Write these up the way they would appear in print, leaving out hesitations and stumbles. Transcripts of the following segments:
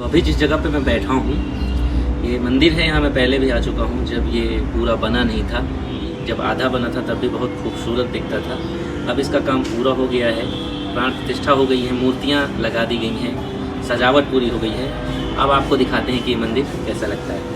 अभी जिस जगह पे मैं बैठा हूँ ये मंदिर है, यहाँ मैं पहले भी आ चुका हूँ जब ये पूरा बना नहीं था। जब आधा बना था तब भी बहुत खूबसूरत दिखता था। अब इसका काम पूरा हो गया है, प्राण प्रतिष्ठा हो गई है, मूर्तियाँ लगा दी गई हैं, सजावट पूरी हो गई है। अब आपको दिखाते हैं कि ये मंदिर कैसा लगता है।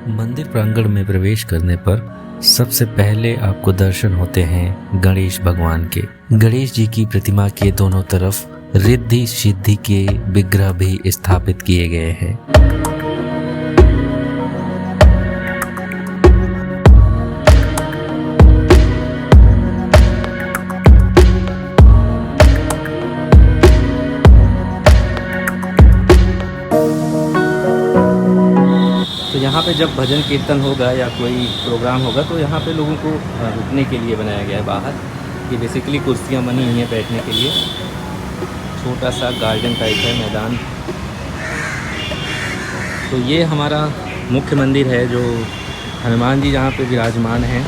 मंदिर प्रांगण में प्रवेश करने पर सबसे पहले आपको दर्शन होते हैं गणेश भगवान के। गणेश जी की प्रतिमा के दोनों तरफ रिद्धि सिद्धि के विग्रह भी स्थापित किए गए हैं। तो यहाँ पे जब भजन कीर्तन होगा या कोई प्रोग्राम होगा तो यहाँ पे लोगों को रुकने के लिए बनाया गया है बाहर। ये बेसिकली कुर्सियाँ बनी हुई हैं बैठने के लिए, छोटा सा गार्डन टाइप है मैदान। तो ये हमारा मुख्य मंदिर है जो हनुमान जी जहाँ पे विराजमान हैं।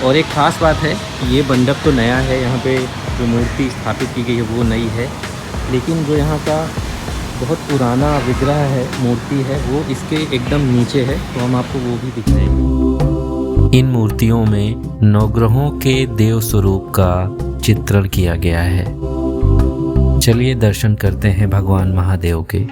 और एक ख़ास बात है, ये मंडप तो नया है, यहाँ पे जो मूर्ति स्थापित की गई है वो नई है, लेकिन जो यहाँ का बहुत पुराना विग्रह है, मूर्ति है, वो इसके एकदम नीचे है। तो हम आपको वो भी दिखाएंगे। इन मूर्तियों में नवग्रहों के देव स्वरूप का चित्रण किया गया है। चलिए दर्शन करते हैं भगवान महादेव के।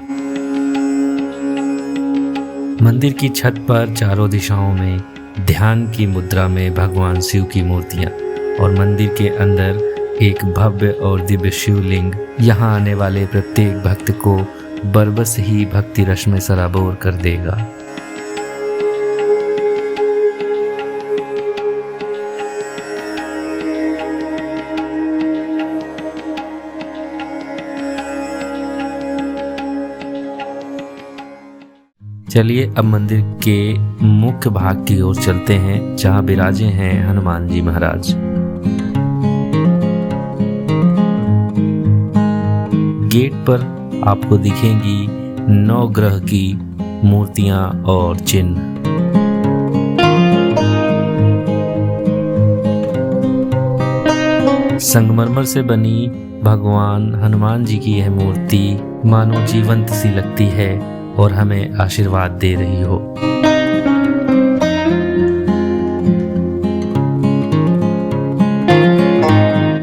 मंदिर की छत पर चारों दिशाओं में ध्यान की मुद्रा में भगवान शिव की मूर्तियां और मंदिर के अंदर एक भव्य और दिव्य शिवलिंग यहाँ आने वाले प्रत्येक भक्त को बरबस ही भक्ति रस में सराबोर कर देगा। चलिए अब मंदिर के मुख्य भाग की ओर चलते हैं जहाँ विराजे हैं हनुमान जी महाराज। गेट पर आपको दिखेंगी 9 ग्रह की मूर्तियां और चिन्ह। संगमरमर से बनी भगवान हनुमान जी की यह मूर्ति मानो जीवंत सी लगती है और हमें आशीर्वाद दे रही हो।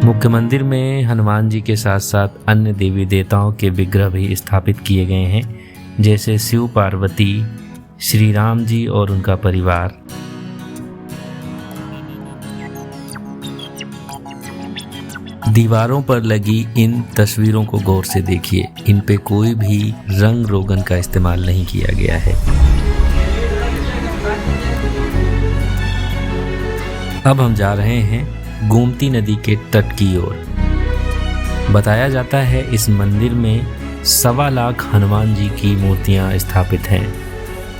मुख्य मंदिर में हनुमान जी के साथ साथ अन्य देवी देवताओं के विग्रह भी स्थापित किए गए हैं, जैसे शिव पार्वती, श्री राम जी और उनका परिवार। दीवारों पर लगी इन तस्वीरों को गौर से देखिए, इन पे कोई भी रंग रोगन का इस्तेमाल नहीं किया गया है। अब हम जा रहे हैं गोमती नदी के तट की ओर। बताया जाता है इस मंदिर में 1.25 लाख हनुमान जी की मूर्तियां स्थापित हैं।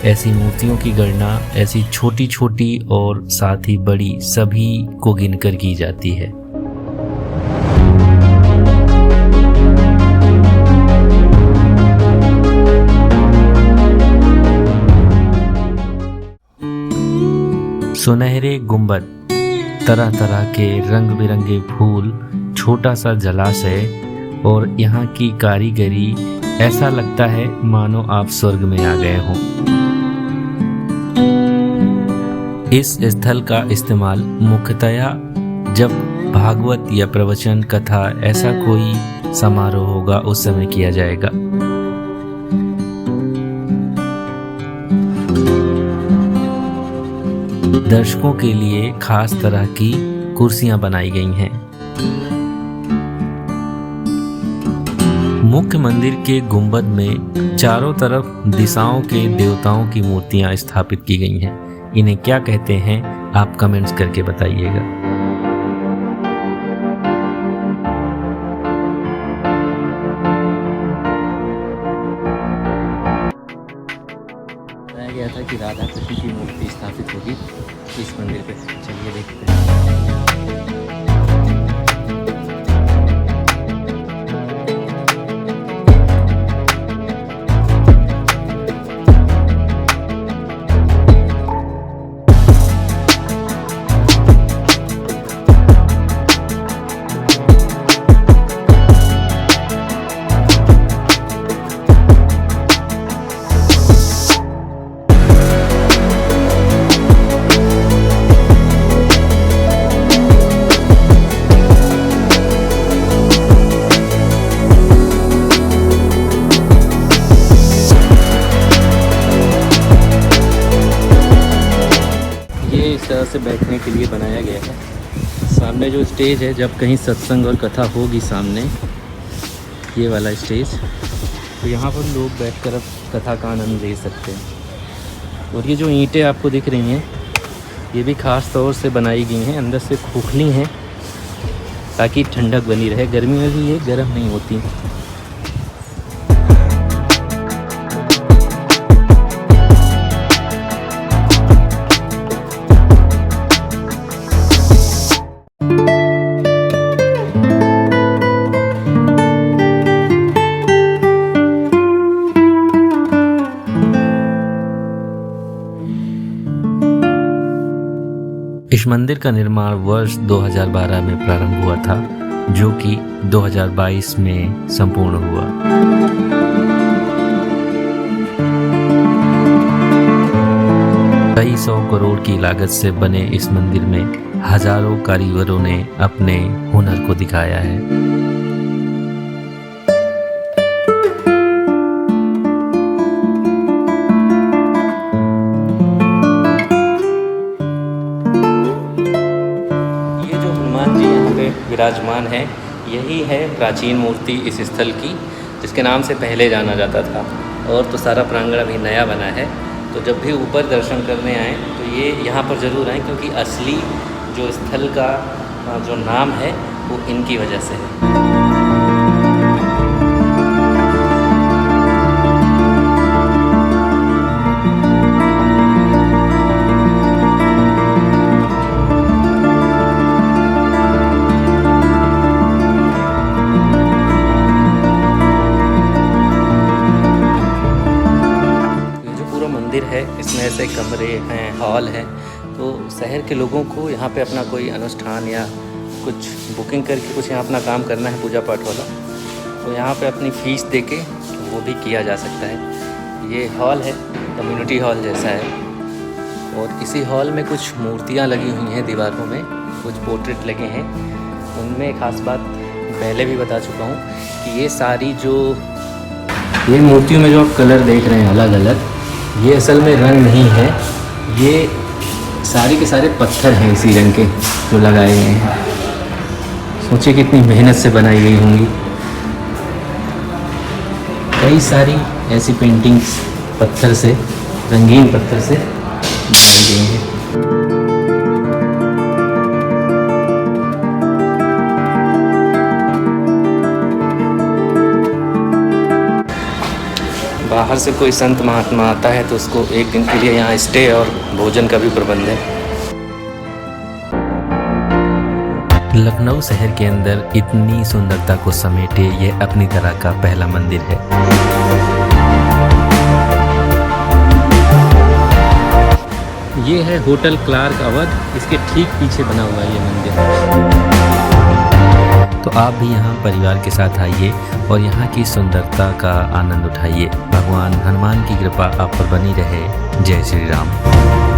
ऐसी मूर्तियों की गणना ऐसी छोटी छोटी और साथ ही बड़ी सभी को गिनकर की जाती है। सुनहरे गुंबद, तरह तरह के रंग बिरंगे फूल, छोटा सा जलाशय और यहाँ की कारीगरी, ऐसा लगता है मानो आप स्वर्ग में आ गए हों। इस स्थल का इस्तेमाल मुख्यतया जब भागवत या प्रवचन कथा ऐसा कोई समारोह होगा उस समय किया जाएगा। दर्शकों के लिए खास तरह की कुर्सियां बनाई गई हैं। मुख्य मंदिर के गुंबद में चारों तरफ दिशाओं के देवताओं की मूर्तियां स्थापित की गई हैं। इन्हें क्या कहते हैं आप कमेंट्स करके बताइएगा। बताया गया था कि राधा कृष्ण की मूर्ति स्थापित होगी इस मंदिर पे। चलिए देखते हैं। इस तरह से बैठने के लिए बनाया गया है। सामने जो स्टेज है, जब कहीं सत्संग और कथा होगी सामने, ये वाला स्टेज, तो यहाँ पर लोग बैठकर अब कथा का आनंद ले सकते हैं। और ये जो ईंटें आपको दिख रही हैं, ये भी ख़ास तौर से बनाई गई हैं, अंदर से खोखली हैं ताकि ठंडक बनी रहे। गर्मी में भी ये गर्म नहीं होती। इस मंदिर का निर्माण वर्ष 2012 में प्रारंभ हुआ था, जो कि 2022 में संपूर्ण हुआ। कई 100 करोड़ की लागत से बने इस मंदिर में हजारों कारीगरों ने अपने हुनर को दिखाया है। विराजमान है, यही है प्राचीन मूर्ति इस स्थल की, जिसके नाम से पहले जाना जाता था। और तो सारा प्रांगण अभी नया बना है, तो जब भी ऊपर दर्शन करने आएँ तो ये यहाँ पर ज़रूर आएँ, क्योंकि असली जो स्थल का जो नाम है वो इनकी वजह से है। है, इसमें ऐसे कमरे हैं, हॉल है, तो शहर के लोगों को यहाँ पे अपना कोई अनुष्ठान या कुछ बुकिंग करके कुछ यहाँ अपना काम करना है, पूजा पाठ वाला, तो यहाँ पे अपनी फ़ीस देके वो भी किया जा सकता है। ये हॉल है, कम्युनिटी हॉल जैसा है, और इसी हॉल में कुछ मूर्तियाँ लगी हुई हैं दीवारों में, कुछ पोर्ट्रेट लगे हैं। उनमें ख़ास बात पहले भी बता चुका हूँ कि ये सारी जो ये मूर्तियों में जो आप कलर देख रहे हैं अलग अलग, ये असल में रंग नहीं है, ये सारे के सारे पत्थर हैं इसी रंग के जो लगाए गए हैं। सोचिए कितनी मेहनत से बनाई गई होंगी। कई सारी ऐसी पेंटिंग्स पत्थर से, रंगीन पत्थर से बनाई गई हैं। बाहर से कोई संत महात्मा आता है तो उसको एक दिन के लिए यहाँ स्टे और भोजन का भी प्रबंध है। लखनऊ शहर के अंदर इतनी सुंदरता को समेटे ये अपनी तरह का पहला मंदिर है। ये है होटल क्लार्क अवध, इसके ठीक पीछे बना हुआ है ये मंदिर। तो आप भी यहाँ परिवार के साथ आइए और यहाँ की सुंदरता का आनंद उठाइए। भगवान हनुमान की कृपा आप पर बनी रहे। जय श्री राम।